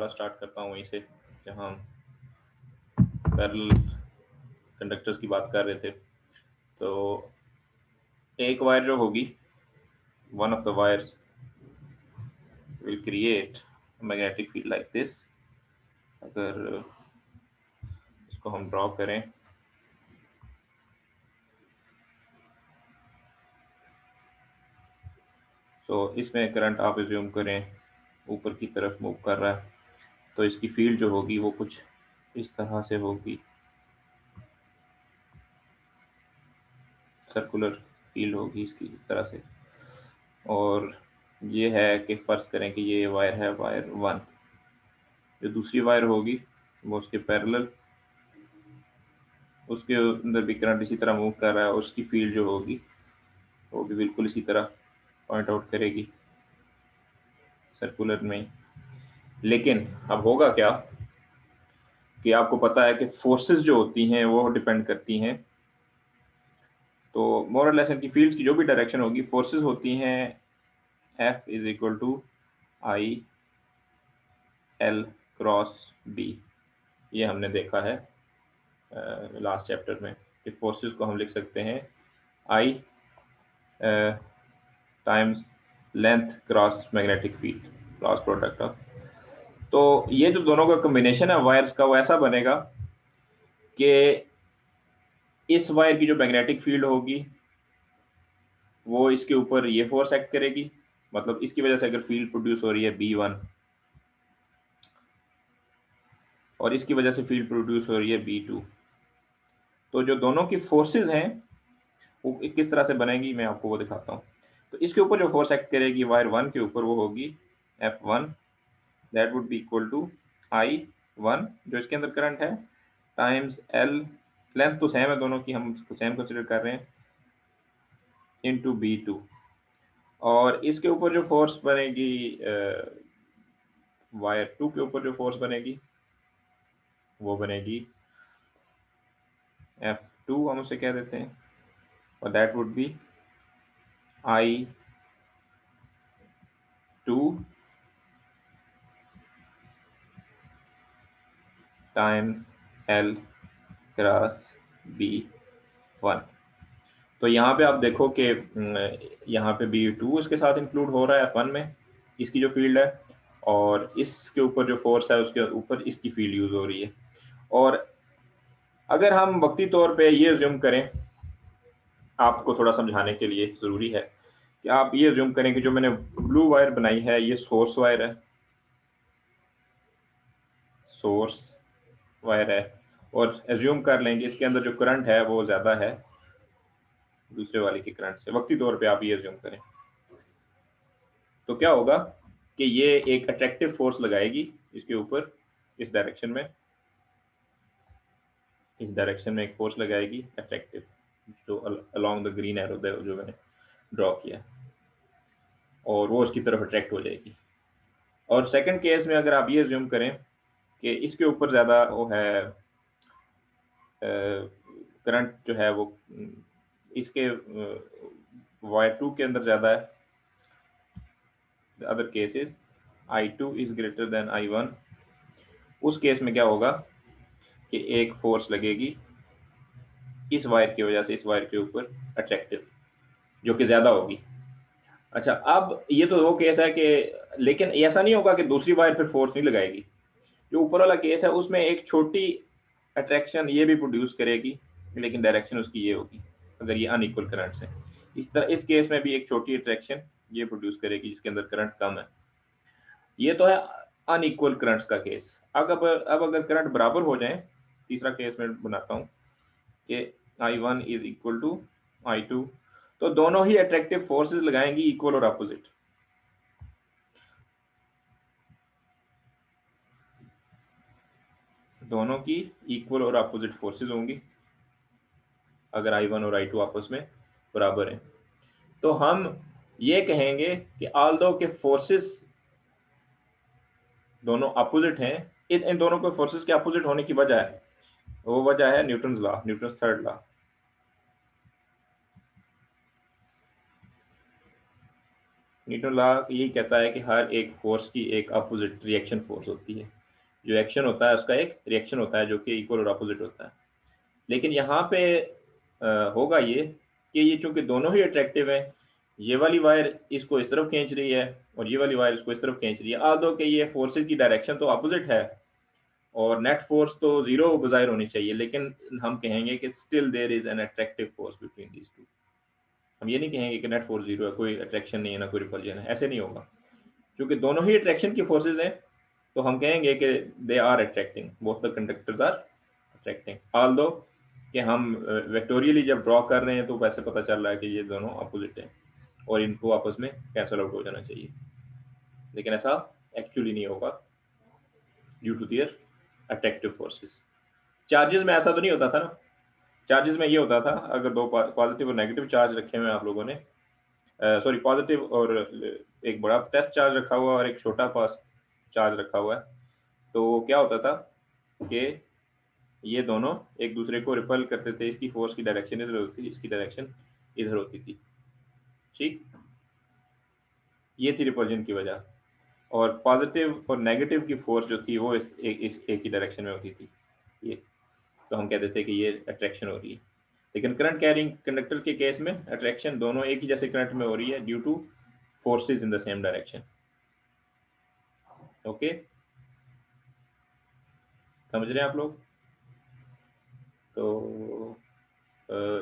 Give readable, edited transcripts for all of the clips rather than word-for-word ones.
थोड़ा स्टार्ट करता हूँ वहीं से जहाँ पैरेलल कंडक्टर्स की बात कर रहे थे। तो एक वायर जो होगी, one of the wires will create magnetic field like this. अगर इसको हम ड्रॉ करें तो इसमें करंट आप एज्यूम करें ऊपर की तरफ मूव कर रहा है, तो इसकी फील्ड जो होगी वो कुछ इस तरह से होगी, सर्कुलर फील्ड होगी इसकी इस तरह से। और ये है कि फर्ज करें कि ये वायर है वायर 1, जो दूसरी वायर होगी वो उसके पैरेलल, उसके अंदर भी करंट इसी तरह मूव कर रहा है, उसकी फील्ड जो होगी वो भी बिल्कुल इसी तरह पॉइंट आउट करेगी सर्कुलर में। लेकिन अब होगा क्या कि आपको पता है कि फोर्सेस जो होती हैं वो डिपेंड करती हैं, तो मोर और लेस इनकी फील्ड्स की जो भी डायरेक्शन होगी, फोर्सेस होती हैं F is equal to I L cross B. ये हमने देखा है लास्ट चैप्टर में कि फोर्सेस को हम लिख सकते हैं I times length cross magnetic field, cross product of. तो ये जो दोनों का कॉम्बिनेशन है वायर्स का वो ऐसा बनेगा कि इस वायर की जो मैग्नेटिक फील्ड होगी वो इसके ऊपर ये फोर्स एक्ट करेगी, मतलब इसकी वजह से अगर फील्ड प्रोड्यूस हो रही है B1 और इसकी वजह से फील्ड प्रोड्यूस हो रही है B2, तो जो दोनों की फोर्सेस हैं वो किस तरह से बनेगी मैं आपको वो दिखाता हूँ। तो इसके ऊपर जो फोर्स एक्ट करेगी वायर 1 के ऊपर वो होगी F1, that would be equal to I1 जो इसके अंदर करंट है टाइम्स L, लेंथ तो सेम है दोनों की, हम सेम कंसिडर कर रहे हैं, इनटू B2। और इसके ऊपर जो फोर्स बनेगी वायर 2 के ऊपर जो फोर्स बनेगी वो बनेगी F2, हम उसे कह देते हैं, और that would B I2 times L cross B1। तो यहाँ पे आप देखो कि यहाँ पे B2 इसके साथ इंक्लूड हो रहा है F1 में, इसकी जो फील्ड है, और इसके ऊपर जो फोर्स है उसके ऊपर इसकी फील्ड यूज हो रही है। और अगर हम वक्ती तौर पे ये ज्यूम करें, आपको थोड़ा समझाने के लिए जरूरी है कि आप ये ज्यूम करें कि जो मैंने ब्लू वायर बनाई है ये सोर्स वायर है, सोर्स वायर है, और एज्यूम कर लेंगे इसके अंदर जो करंट है वो ज्यादा है दूसरे वाले के करंट से, वक्ती तौर पे आप ये एज्यूम करें, तो क्या होगा कि ये एक अट्रैक्टिव फोर्स लगाएगी इसके ऊपर, इस डायरेक्शन में, इस डायरेक्शन में एक फोर्स लगाएगी अट्रैक्टिव, जो अलोंग द ग्रीन एरो जो मैंने ड्रॉ किया, और वो उसकी तरफ अट्रैक्ट हो जाएगी। और सेकंड केस में अगर आप ये ज्यूम करें कि इसके ऊपर ज्यादा वो है करंट जो है वो इसके वायर 2 के अंदर ज्यादा है, the other case is I2 is greater than I1, उस केस में क्या होगा कि एक फोर्स लगेगी इस वायर की वजह से इस वायर के ऊपर अट्रैक्टिव, जो कि ज्यादा होगी। अच्छा, अब ये तो वो केस है कि, लेकिन ऐसा नहीं होगा कि दूसरी वायर पर फोर्स नहीं लगाएगी। जो ऊपर वाला केस है उसमें एक छोटी अट्रैक्शन ये भी प्रोड्यूस करेगी, लेकिन डायरेक्शन उसकी ये होगी अगर ये अनइक्वल करंट से। इस तरह इस केस में भी एक छोटी अट्रैक्शन ये प्रोड्यूस करेगी जिसके अंदर करंट कम है। ये तो है अनइक्वल करंट्स का केस। अब अगर करंट बराबर हो जाए, तीसरा केस में बनाता हूँ कि I1 is equal to I2, तो दोनों ही अट्रैक्टिव फोर्सेस लगाएंगी इक्वल और अपोजिट। दोनों की इक्वल और अपोजिट फोर्सेस होंगी अगर I1 और I2 आपस में बराबर हैं। तो हम ये कहेंगे कि ऑल्दो के फोर्सेस दोनों अपोजिट हैं, इन दोनों के फोर्सेस के अपोजिट होने की वजह है, वो वजह है Newton's law, Newton's third law. Newton law यही कहता है कि हर एक फोर्स की एक अपोजिट रिएक्शन फोर्स होती है। जो एक्शन होता है उसका एक रिएक्शन होता है जो कि इक्वल और अपोजिट होता है। लेकिन यहाँ पे होगा ये कि ये चूंकि दोनों ही अट्रैक्टिव है, ये वाली वायर इसको इस तरफ खींच रही है और ये वाली वायर इसको इस तरफ खींच रही है, आल्दो कि ये फोर्सेस की डायरेक्शन तो अपोजिट है और नेट फोर्स तो जीरो बजायर होनी चाहिए, लेकिन हम कहेंगे कि still there is an attractive force between these two. हम ये नहीं कहेंगे कि नेट फोर्स जीरो है, कोई अट्रैक्शन नहीं है ना कोई रिपल्जन है, ऐसे नहीं होगा। क्योंकि दोनों ही अट्रैक्शन की फोर्सेज हैं तो हम कहेंगे कि they are attracting, both the conductors are attracting, although कि हम वेक्टोरियली जब ड्रॉ कर रहे हैं तो वैसे पता चल रहा है कि ये दोनों अपोजिट हैं और इनको आपस में कैंसल आउट हो जाना चाहिए, लेकिन ऐसा एक्चुअली नहीं होगा due to their attractive forces. Charges में ऐसा तो नहीं होता था ना। चार्जेस में ये होता था, अगर दो पॉजिटिव और नेगेटिव चार्ज रखे हुए हैं आप लोगों ने, सॉरी पॉजिटिव और एक बड़ा टेस्ट चार्ज रखा हुआ और एक छोटा पास चार्ज रखा हुआ है, तो क्या होता था कि ये दोनों एक दूसरे को रिपल करते थे, इसकी फोर्स की डायरेक्शन इधर होती थी, इसकी डायरेक्शन इधर होती थी, ठीक। ये थी रिपल्जन की वजह। और पॉजिटिव और नेगेटिव की फोर्स जो थी वो इस एक ही डायरेक्शन में होती थी, ये। तो हम कहते थे कि ये अट्रैक्शन हो रही है। लेकिन करंट कैरिंग कंडक्टर के केस में अट्रैक्शन दोनों एक ही जैसे करंट में हो रही है due two forces in the same direction. Okay, समझ रहे हैं आप लोग? तो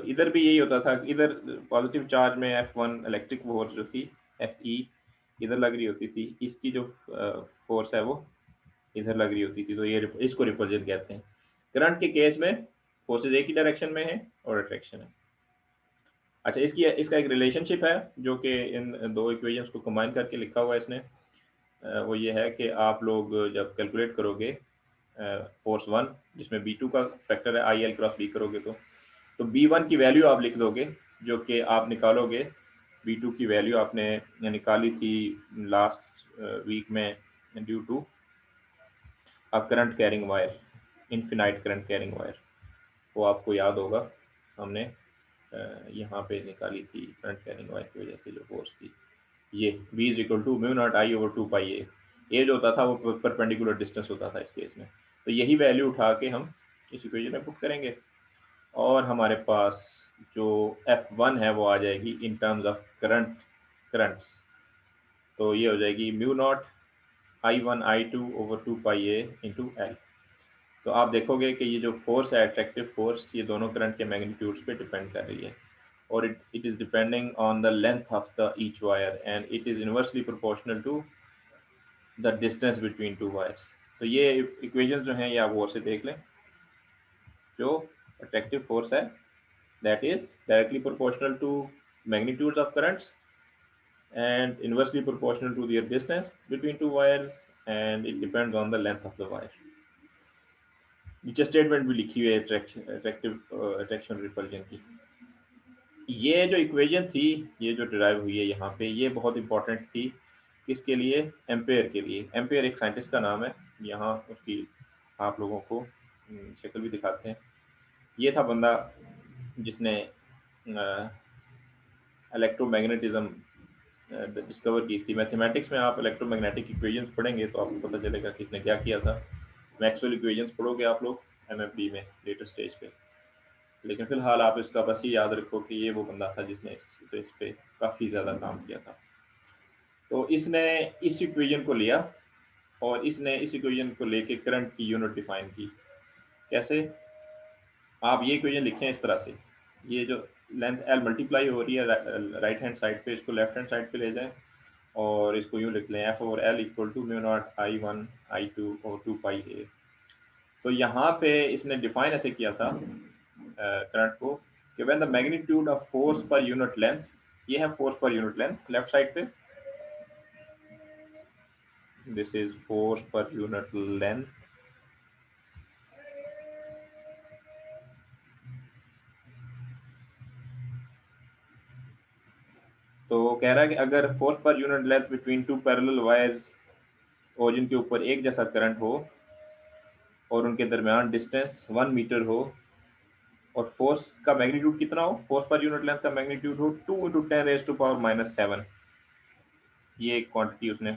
इधर भी यही होता था, इधर पॉजिटिव चार्ज में F1 इलेक्ट्रिक फोर्स जो थी Fe इधर लग रही होती थी, इसकी जो फोर्स है वो इधर लग रही होती थी, तो ये इसको रिपल्जन कहते हैं। करंट के केस में फोर्सेज एक ही डायरेक्शन में है और अट्रैक्शन है। अच्छा, इसका एक रिलेशनशिप है जो कि इन दो इक्वेशंस को कंबाइन करके लिखा हुआ है इसने। वो ये है कि आप लोग जब कैलकुलेट करोगे फोर्स वन, जिसमें बी टू का फैक्टर है आई एल क्रॉस बी करोगे, तो बी वन की वैल्यू आप लिख दोगे, जो कि आप निकालोगे बी टू की वैल्यू आपने निकाली थी लास्ट वीक में due to a current carrying wire, infinite current carrying wire. वो आपको याद होगा, हमने यहाँ पे निकाली थी करंट कैरिंग वायर की वजह से जो फोर्स थी, ये v is equal to mu not I over 2 pi A जो होता था वो परपेंडिकुलर डिस्टेंस होता था इस केस में। तो यही वैल्यू उठा के हम इस इक्वेशन में पुट करेंगे और हमारे पास जो F1 है वो आ जाएगी इन टर्म्स ऑफ करंट्स। तो ये हो जाएगी mu not I1 I2 over 2 pi A into L. तो आप देखोगे कि ये जो फोर्स है अट्रैक्टिव फोर्स, ये दोनों करंट के मैग्नीट्यूड्स पे डिपेंड कर रही है और it is depending on the length of the each wire and it is inversely proportional to the distance between two wires। तो ये इक्वेशंस जो हैं ये आप और से देख लें। जो अट्रैक्टिव फोर्स है that is directly proportional to magnitudes of currents and inversely proportional to their distance between two wires and it depends on the length of the wire। नीचे स्टेटमेंट भी लिखी हुई है अट्रैक्शन रिपल्जन की। ये जो equation थी, ये जो डिराइव हुई है यहाँ पे, ये बहुत इंपॉर्टेंट थी किसके लिए? एम्पेयर के लिए। एम्पेयर एक साइंटिस्ट का नाम है, यहाँ उसकी आप लोगों को शक्ल भी दिखाते हैं। ये था बंदा जिसने इलेक्ट्रोमैग्नेटिज्म डिस्कवर की थी। मैथमेटिक्स में आप इलेक्ट्रोमैग्नेटिक इक्वेशंस पढ़ेंगे तो आपको पता चलेगा कि इसने क्या किया था। मैक्सवेल इक्वेशंस पढ़ोगे आप लोग एमएफडी में लेटर स्टेज पे, लेकिन फिलहाल आप इसका बस ये याद रखो कि ये वो बंदा था जिसने इस पे काफ़ी ज़्यादा काम किया था। तो इसने इस इक्वेशन को लिया और इसने इस इक्वेशन को लेके करंट की यूनिट डिफाइन की। कैसे? आप ये इक्वेशन लिखें इस तरह से, ये जो लेंथ एल मल्टीप्लाई हो रही है राइट हैंड साइड पे, इसको लेफ्ट हैंड साइड पे ले जाएं और इसको यूँ लिख लें F over L equal to mu not I1 I2 और 2 पाई ए। तो यहाँ पे इसने डिफाइन ऐसे किया था करंट को कि when the magnitude of force per unit length, ये है force per unit length left side पे, this is force per unit length. तो कह रहा है कि अगर force per unit length between two parallel wires और जिनके ऊपर एक जैसा करंट हो और उनके दरमियान डिस्टेंस 1 मीटर हो और फोर्स का मैग्नीट्यूड कितना हो, फोर्स पर यूनिट लेंथ का मैग्नीट्यूड हो 2 × 10⁻⁻⁷, ये एक क्वांटिटी उसने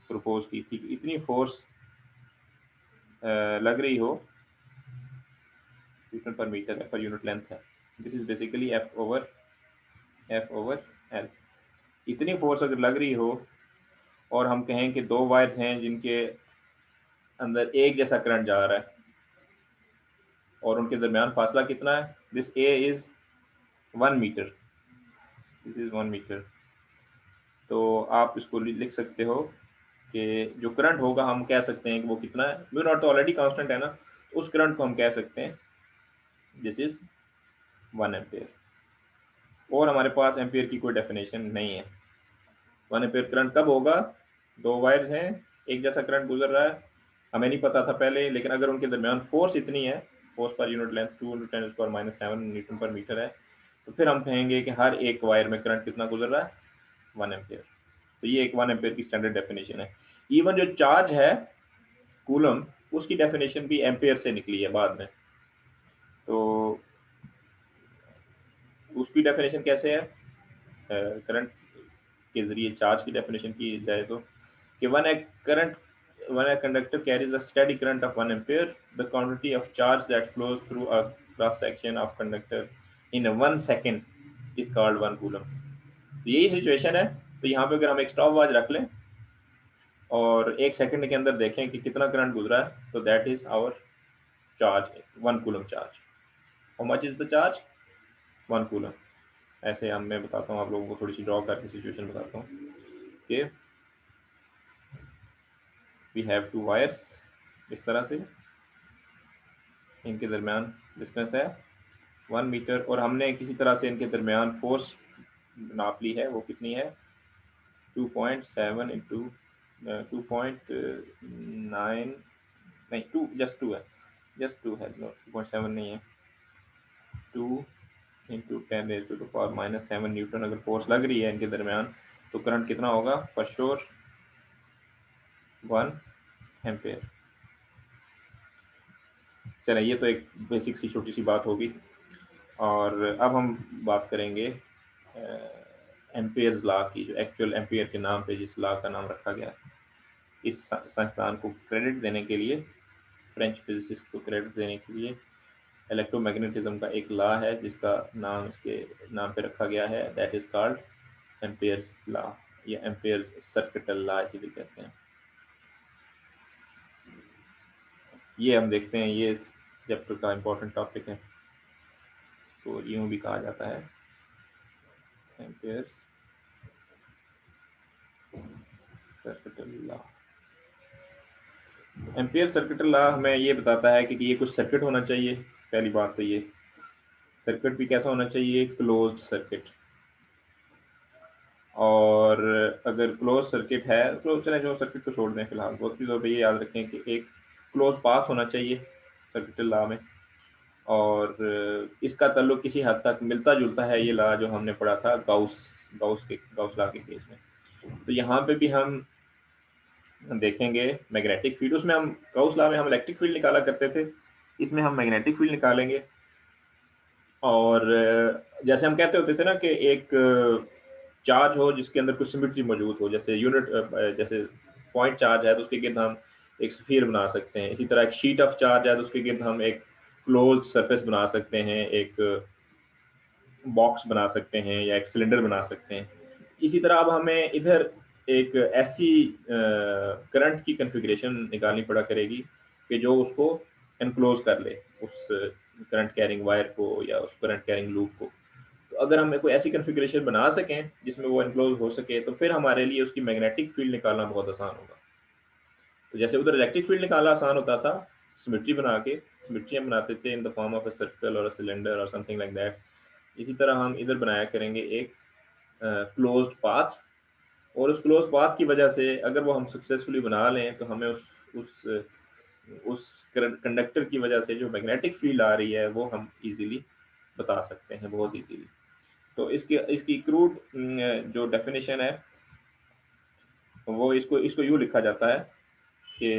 प्रपोज की थी कि इतनी फोर्स लग रही हो, न्यूटन पर मीटर है, पर यूनिट लेंथ है, this is basically F over L. इतनी फोर्स अगर लग रही हो और हम कहें कि दो वायर्स हैं जिनके अंदर एक जैसा करंट जा रहा है और उनके दरमियान फासला कितना है, this A is 1 metre, this is 1 metre. तो आप इसको लिख सकते हो कि जो करंट होगा हम कह सकते हैं कि वो कितना है, म्यू नॉट तो ऑलरेडी कांस्टेंट है ना, तो उस करंट को हम कह सकते हैं दिस इज 1 एम्पियर। और हमारे पास एम्पियर की कोई डेफिनेशन नहीं है। 1 एम्पियर करंट कब होगा, दो वायर्स हैं, एक जैसा करंट गुजर रहा है, हमें नहीं पता था पहले, लेकिन अगर उनके दरमियान फोर्स इतनी है, force per unit length 2×10⁻⁷ Newton पर मीटर है, तो फिर हम कहेंगे कि हर एक वायर में करंट कितना गुजर रहा है, 1 एम्पियर। तो ये एक 1 एम्पियर की स्टैंडर्ड डेफिनेशन है। इवन जो चार्ज है कूलम, उसकी डेफिनेशन भी एम्पियर से निकली है बाद में। तो उसकी डेफिनेशन कैसे है, करंट के जरिए चार्ज की डेफिनेशन की जाए तो कि when a conductor carries a steady current of 1 ampere, the quantity of charge that flows through a cross section of conductor in 1 second is called 1 coulomb। तो यही सिचुएशन है। तो यहाँ पे अगर हम एक स्टॉप वॉच रख लें और 1 सेकंड के अंदर देखें कि कितना करंट गुजरा है, तो that is our charge, 1 coulomb charge. How much is the charge, 1 coulomb. ऐसे हम मैं बताता हूँ आप लोगों को, थोड़ी सी ड्रॉ करके सिचुएशन बताता हूँ कि वी हैव 2 वायर्स, इस तरह से इनके दरमियान डिस्टेंस है 1 मीटर, और हमने किसी तरह से इनके दरमियान फोर्स नाप ली है, वो कितनी है 2.7 इंटू 2.9, नहीं 2, जस्ट 2 है, नो 2.7 नहीं है, 2 × 10⁻⁷ न्यूटन अगर फोर्स लग रही है इनके दरमियान, तो करंट कितना होगा, फॉर श्योर 1 एम्पेयर। चलिए, ये तो एक बेसिक सी छोटी सी बात होगी। और अब हम बात करेंगे एम्पेयर्स लॉ की, जो एक्चुअल एम्पेयर के नाम पे जिस लॉ का नाम रखा गया। इस संस्थान को क्रेडिट देने के लिए, फ्रेंच फिजिसिस्ट को क्रेडिट देने के लिए, इलेक्ट्रोमैग्नेटिज्म का एक लॉ है जिसका नाम इसके नाम पे रखा गया है, that is called Ampere's law, या एम्पेयर्स सर्किटल लॉ इसे भी कहते हैं। ये हम देखते हैं, ये चैप्टर का इम्पोर्टेंट टॉपिक है, तो यूं भी कहा जाता है Ampere's circuital law. Ampere circuital law हमें ये बताता है कि ये कुछ सर्किट होना चाहिए। पहली बात तो ये सर्किट भी कैसा होना चाहिए, क्लोज्ड सर्किट। और अगर क्लोज सर्किट है, क्लोज चले जो सर्किट को छोड़ दें फिलहाल, बहुत चीज़ों पर ये याद रखें कि एक क्लोज पाथ होना चाहिए सर्किटल लॉ में, और इसका ताल्लुक किसी हद तक मिलता जुलता है ये लॉ जो हमने पढ़ा था गाउस लॉ के केस में। तो यहाँ पे भी हम देखेंगे मैग्नेटिक फील्ड, उसमें हम गाउस लॉ में हम इलेक्ट्रिक फील्ड निकाला करते थे, इसमें हम मैग्नेटिक फील्ड निकालेंगे। और जैसे हम कहते होते थे ना कि एक चार्ज हो जिसके अंदर कुछ सिमिट्री मौजूद हो, जैसे यूनिट जैसे पॉइंट चार्ज है तो उसके गिर्द हम एक स्फीयर बना सकते हैं, इसी तरह एक शीट ऑफ चार्ज है तो उसके गिर्द हम एक क्लोज्ड सरफेस बना सकते हैं, एक बॉक्स बना सकते हैं या एक सिलेंडर बना सकते हैं। इसी तरह अब हमें इधर एक ऐसी करंट की कन्फिग्रेशन निकालनी पड़ा करेगी कि जो उसको एनक्लोज कर ले, उस करंट कैरिंग वायर को या उस करंट कैरिंग लूप को। तो अगर हम कोई ऐसी कन्फिग्रेशन बना सकें जिसमें वो एनक्लोज हो सके, तो फिर हमारे लिए उसकी मैग्नेटिक फील्ड निकालना बहुत आसान होगा। तो जैसे उधर इलेक्ट्रिक फील्ड निकालना आसान होता था, सिमेट्री बना के, सिमेट्री हम बनाते थे in the form of a circle और अ सिलेंडर और समथिंग लाइक दैट। इसी तरह हम इधर बनाया करेंगे एक क्लोज्ड पाथ, और उस क्लोज पाथ की वजह से अगर वो हम सक्सेसफुली बना लें तो हमें उस कंडक्टर की वजह से जो मैग्नेटिक फील्ड आ रही है वो हम इजीली बता सकते हैं, बहुत इजीली। तो इसकी क्रूड जो डेफिनेशन है वो इसको यूँ लिखा जाता है कि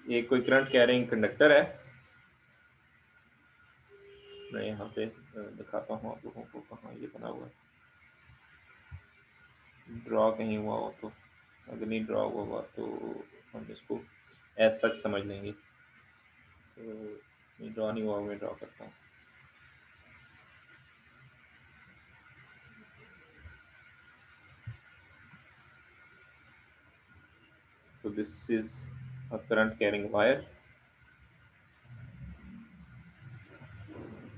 एक कोई करंट कैरिंग कंडक्टर है। मैं यहाँ पे दिखाता हूँ आप लोगों को कहाँ ये बना हुआ है, ड्रॉ कहीं हुआ हो तो, अगर नहीं ड्रॉ हुआ तो हम इसको एज सच समझ लेंगे। तो नहीं ड्रॉ नहीं हुआ, मैं ड्रॉ करता हूँ। तो this is a current carrying wire,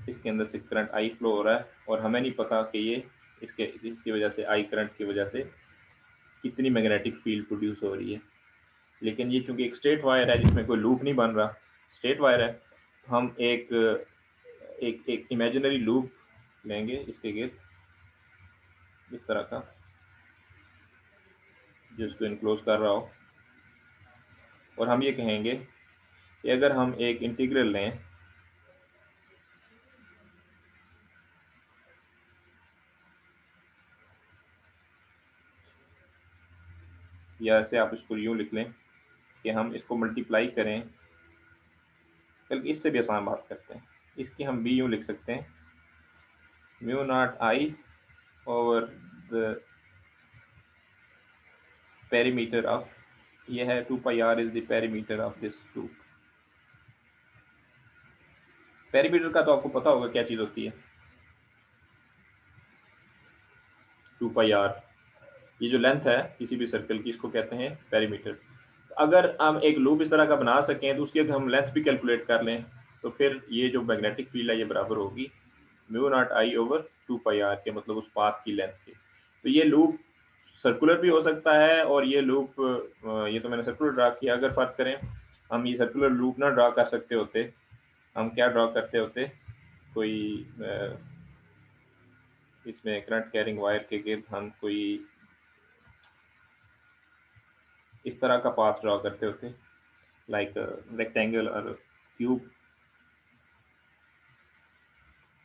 इसके अंदर से करंट आई फ्लो हो रहा है और हमें नहीं पता कि ये इसकी वजह से, आई करंट की वजह से कितनी मैग्नेटिक फील्ड प्रोड्यूस हो रही है। लेकिन ये चूंकि एक स्ट्रेट वायर है जिसमें कोई लूप नहीं बन रहा, स्ट्रेट वायर है, तो हम एक एक एक इमेजिनरी लूप लेंगे इसके गिर्द इस तरह का, जो इसको इनक्लोज कर रहा हो, और हम ये कहेंगे कि अगर हम एक इंटीग्रल लें या ऐसे आप इसको यूँ लिख लें कि हम इसको मल्टीप्लाई करें, बल्कि इससे भी आसान बात करते हैं, इसकी हम बी यूँ लिख सकते हैं, mu not I over the perimeter of, ये है 2 pi R is the perimeter of this loop. Perimeter का तो आपको पता होगा क्या चीज़ होती है, 2 पाई आर, ये जो लेंथ है किसी भी सर्कल की, इसको कहते हैं पेरीमीटर। अगर हम एक लूप इस तरह का बना सकें तो उसकी अगर हम लेंथ भी कैलकुलेट कर लें तो फिर ये जो मैग्नेटिक फील्ड है ये बराबर होगी mu not I over 2 pi R के, मतलब उस पाथ की लेंथ के। तो ये लूप सर्कुलर भी हो सकता है, और ये लूप, ये तो मैंने सर्कुलर ड्रा किया, अगर फर्ज करें हम ये सर्कुलर लूप ना ड्रा कर सकते होते, हम क्या ड्रा करते होते, कोई इसमें करंट कैरिंग वायर के गिर्द हम कोई इस तरह का पाथ ड्रा करते होते, लाइक रेक्टेंगल और क्यूब।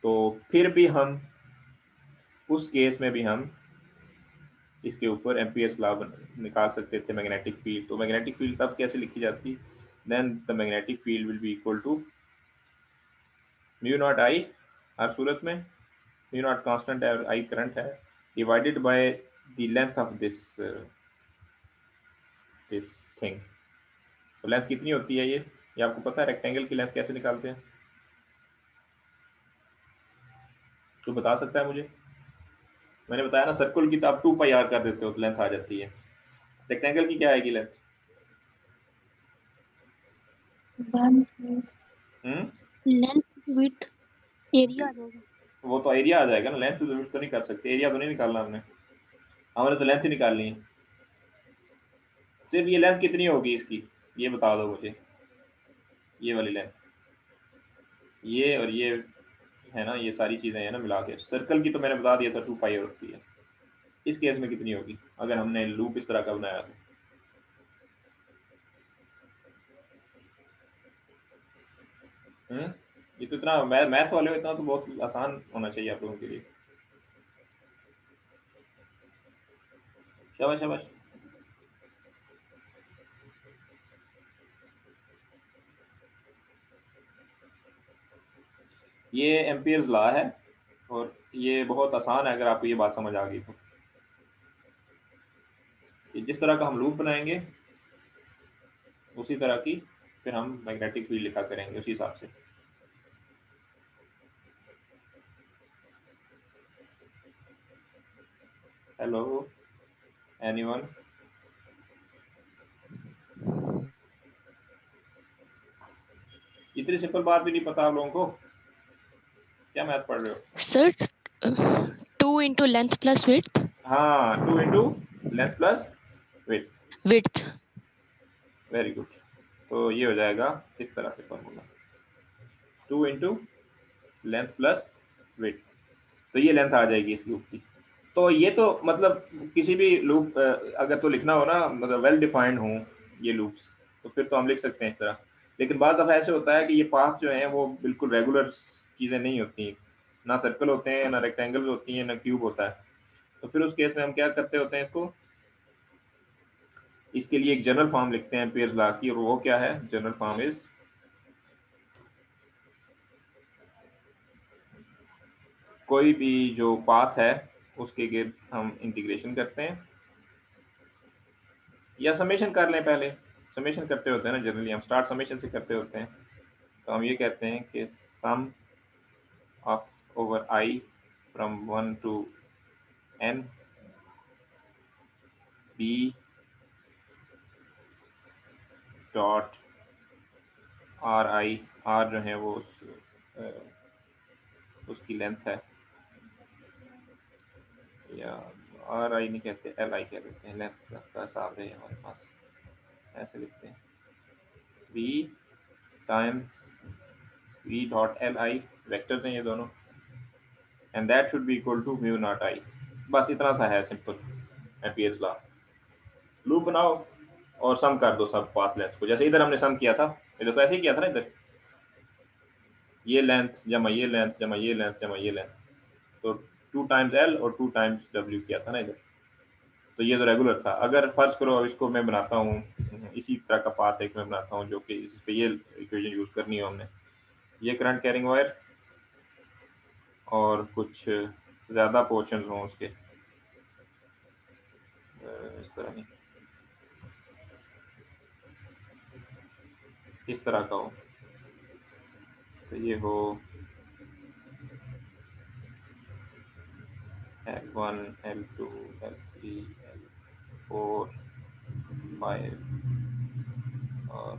तो फिर भी हम उस केस में भी हम इसके ऊपर एम्पियर्स लॉ निकाल सकते थे मैग्नेटिक फील्ड। तो मैग्नेटिक फील्ड तब कैसे लिखी जाती, then the magnetic field will be equal to mu not I, हर सूरत में म्यू नॉट कांस्टेंट है और आई करंट है, divided by the length of this this thing. तो लेंथ कितनी होती है ये आपको पता है, रेक्टेंगल की लेंथ कैसे निकालते हैं, तो बता सकता है मुझे? मैंने बताया ना, सर्कुल की तो आप 2 पाई आर कर देते हो तो लेंथ आ जाती है, रेक्टेंगल की क्या आएगी लेंथ? लेंथ विड्थ एरिया आ जाएगा। वो तो एरिया आ जाएगा ना, लेंथ तो नहीं कर सकते, एरिया तो नहीं निकालना हमने तो लेंथ ही निकालनी है। सिर्फ ये लेंथ कितनी होगी इसकी, ये बता दो मुझे, ये वाली लेंथ, ये और ये है ना, ये सारी चीजें हैं ना मिला के, सर्कल की तो मैंने बता दिया था 2 पाई होती है, इस केस में कितनी होगी अगर हमने लूप इस तरह का बनाया तो? ये तो इतना मैथ वाले हो, इतना तो बहुत आसान होना चाहिए आप लोगों के लिए। शाबाश शाबाश। ये एम्पियर्स लॉ है और ये बहुत आसान है अगर आपको ये बात समझ आ गई तो। जिस तरह का हम लूप बनाएंगे उसी तरह की फिर हम मैग्नेटिक फील्ड लिखा करेंगे उसी हिसाब से। Hello anyone? इतनी सिंपल बात भी नहीं पता आप लोगों को? क्या मैथ पढ़ रहे हो sir 2 into length plus width. हाँ, 2 into length plus width. Very good. तो ये हो जाएगा इस तरह से formula, 2 into length plus width, तो ये लेंथ आ जाएगी इस लूप की। तो ये तो मतलब किसी भी लूप अगर तो लिखना हो ना, मतलब वेल डिफाइंड हो ये लूप्स, तो फिर तो हम लिख सकते हैं इस तरह। लेकिन बाद दफ़ा ऐसे होता है कि ये पाथ जो है वो बिल्कुल रेगुलर चीज़ें नहीं होती, ना सर्कल होते हैं, ना रेक्टेंगल होती हैं, ना क्यूब होता है। तो फिर उस केस में हम क्या करते होते हैं, इसके लिए एक जनरल फॉर्म लिखते हैं एम्पियर्स लॉ की, और वो क्या है, जनरल फॉर्म इज कोई भी जो पाथ है उसके गिर्द हम इंटीग्रेशन करते हैं, या समेशन कर लें, पहले समेशन करते होते हैं ना जनरली, हम स्टार्ट समेशन से करते होते हैं। तो हम ये कहते हैं कि sum of over I from 1 to n B dot R I, R जो है वो उसकी लेंथ है, या आर आई नहीं कहते, एल आई कह देते हैं, लेंथ का हिसाब है हमारे पास, ऐसे लिखते हैं v times v dot L I, vectors हैं ये दोनों, and that should be equal to mu not I. बस इतना सा है सिंपल एम्पियर्स लॉ। लूप बनाओ और सम कर दो सब पाथ लेंथ को, जैसे इधर हमने सम किया था, इधर तो ऐसे ही किया था ना, इधर ये लेंथ जमा ये लेंथ जमा ये लेंथ जमा ये लेंथ, तो 2 टाइम्स एल और 2 टाइम्स डब्ल्यू किया था ना इधर। तो ये तो रेगुलर था। अगर फर्ज करो अब इसको मैं बनाता हूँ, इसी तरह का पाथ एक मैं बनाता हूँ, जो कि इस पे ये इक्वेशन यूज करनी है हमने, ये करंट कैरिंग वायर और कुछ ज्यादा पोर्शन हों उसके, इस तरह नहीं, इस तरह का हो, तो ये हो L1 L2 L3 L4 5 और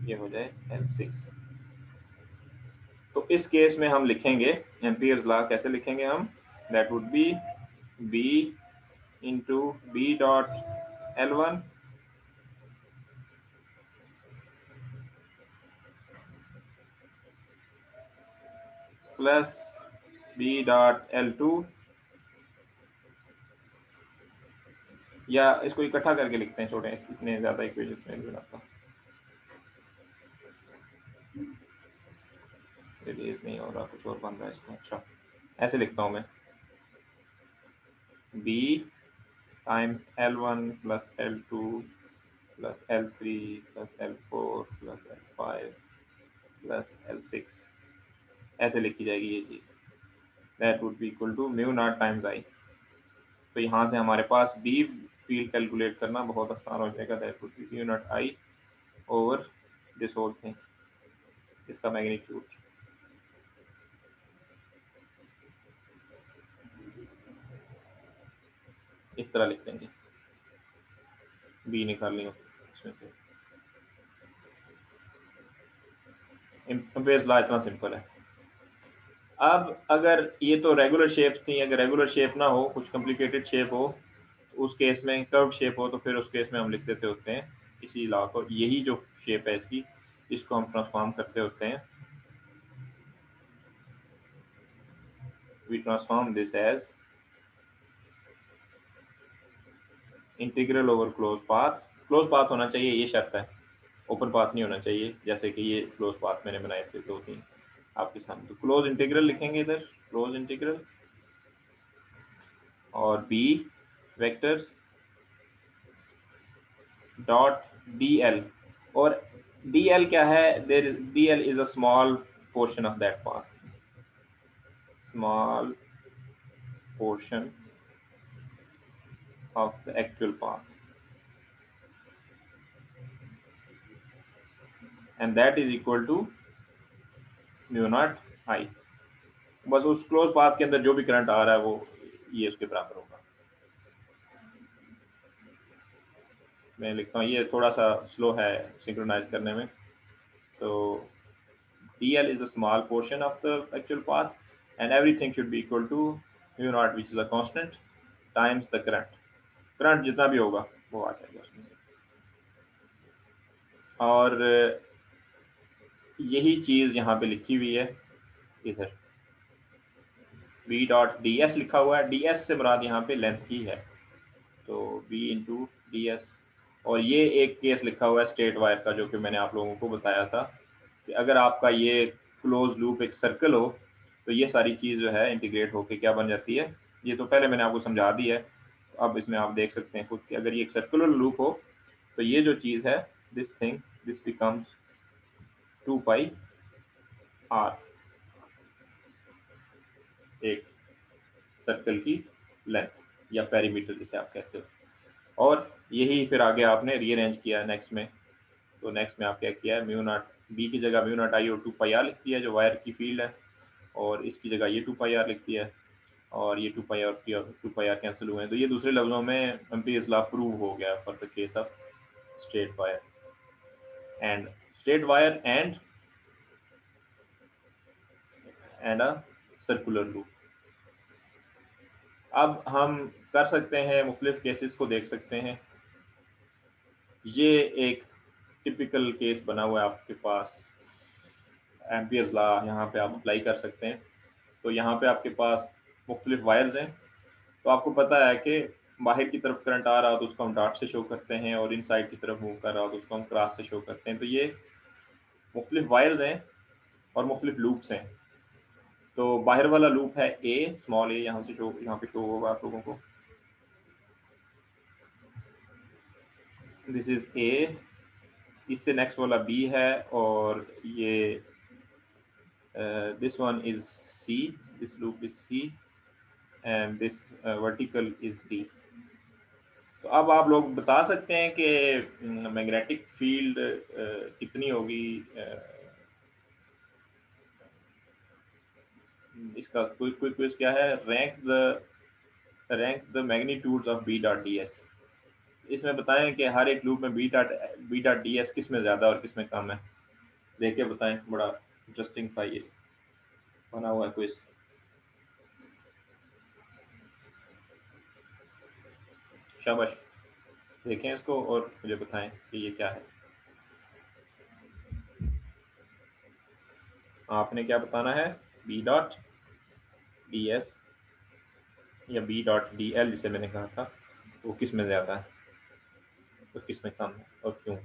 ये हो जाए L6। तो इस केस में हम लिखेंगे एम्पियर्स लॉ, कैसे लिखेंगे हम, that would B B into B dot L1 plus B dot L2, या इसको इकट्ठा करके लिखते हैं, छोटे इतने ज्यादा इक्वेशन में नहीं बनाता, रिलीज नहीं हो रहा, कुछ और बन रहा है इसका। अच्छा ऐसे लिखता हूँ मैं, B times L1 plus L2 plus L3 plus L4 plus L5 plus L6, ऐसे लिखी जाएगी ये चीज, that would be equal to mu not times I. तो यहाँ से हमारे पास B फील्ड कैलकुलेट करना बहुत आसान हो जाएगा, that would be mu not I over this whole thing, इसका मैग्नीट्यूड। इस तरह लिख देंगे, B निकालनी हो इसमें से। इम्पेयर्स लॉ इतना सिंपल है। अब अगर ये तो रेगुलर शेप थी, अगर रेगुलर शेप ना हो, कुछ कॉम्प्लिकेटेड शेप हो, तो उस केस में कर्व शेप हो, तो फिर उस केस में हम लिख देते होते हैं इसी लॉ को, यही जो शेप है इसकी, इसको हम ट्रांसफॉर्म करते होते हैं, we transform this as integral over close path. Close path होना चाहिए, ये शर्त है, ओपन पाथ नहीं होना चाहिए, जैसे कि ये क्लोज पाथ मैंने बनाए थे 2-3 आपके सामने। तो क्लोज इंटीग्रल लिखेंगे इधर, क्लोज इंटीग्रल, और B vectors dot D L, और डी एल क्या है, there D L is a small portion of that path, small portion of the actual path, and that is equal to mu naught I। बस उस close path के अंदर जो भी current आ रहा है वो ये उसके बराबर होगा। मैं लिखता हूँ, ये थोड़ा सा स्लो है सिंक्रोनाइज करने में, तो dl is a small portion of the actual path and everything should be equal to mu naught, which is a constant, times the current। Current जितना भी होगा वो आ जाएगा उसमें से। और यही चीज यहाँ पे लिखी हुई है इधर, b डॉट डी एस लिखा हुआ है, डी एस से मुराद यहाँ पे लेंथ ही है, तो b इंटू डी एस। और ये एक केस लिखा हुआ है स्ट्रेट वायर का, जो कि मैंने आप लोगों को बताया था कि अगर आपका ये क्लोज लूप एक सर्कल हो, तो ये सारी चीज़ जो है इंटीग्रेट होके क्या बन जाती है, ये तो पहले मैंने आपको समझा दी है, अब इसमें आप देख सकते हैं खुद कि अगर ये एक सर्कुलर लूप हो, तो ये जो चीज़ है, this thing, this becomes 2 pi R, एक सर्कल की लेंथ या पेरीमीटर जिसे आप कहते हो। और यही फिर आगे आपने रीअरेंज किया नेक्स्ट में। तो नेक्स्ट में आप क्या किया है, म्यू नॉट बी की जगह म्यू नॉट आई और 2πr लिख दिया जो वायर की फील्ड है, और इसकी जगह ये 2πr लिख दिया है, और ये 2πr और 2πr कैंसिल हुए हैं। तो ये दूसरे लफ्जों में एम्पीयर्स लॉ प्रूव हो गया for the case of straight wire and a circular loop. अब हम कर सकते हैं, मुख्तलिफ केसेस को देख सकते हैं। ये एक टिपिकल केस बना हुआ है आपके पास, एम्पीयर्स लॉ यहाँ पे आप अप्लाई कर सकते हैं। तो यहाँ पे आपके पास मुख्तलिफ वायर्स हैं, तो आपको पता है कि बाहर की तरफ करंट आ रहा हो तो उसको हम डॉट से शो करते हैं, और इनसाइड की तरफ मूव कर रहा हो तो उसको हम क्रॉस से शो करते हैं। तो ये मुख्तलिफ वायर्स हैं और मुख्तलिफ लूप्स हैं। तो बाहर वाला लूप है ए, स्मॉल ए, यहाँ से शो, यहाँ पे शो होगा आप लोगों को, दिस इज ए। इससे नेक्स्ट वाला बी है, और ये this one is C, this loop is C, and this vertical is D. तो अब आप लोग बता सकते हैं कि मैग्नेटिक फील्ड कितनी होगी, इसका क्विज क्या है, rank the magnitudes of B dot D S. इसमें बताएं कि हर एक लूप में बी डॉट डी एस किस में ज़्यादा और किस में कम है, देख के बताएं। बड़ा इंटरेस्टिंग सा ये बना हुआ है क्विज। शाबाश, देखें इसको और मुझे बताएं कि ये क्या है। आपने क्या बताना है, बी डॉट डी एस या बी डॉट डी एल जिसे मैंने कहा था, वो किस में ज़्यादा है और किस में कम है और क्यों।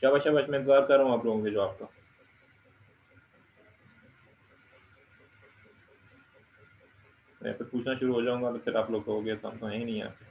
शाबाश शाबाश, मैं इंतजार कर रहा हूँ आप लोगों के जवाब का। मैं फिर पूछना शुरू हो जाऊंगा तो फिर आप लोग कहोगे तो हम तो हैं ही नहीं यहाँ पे।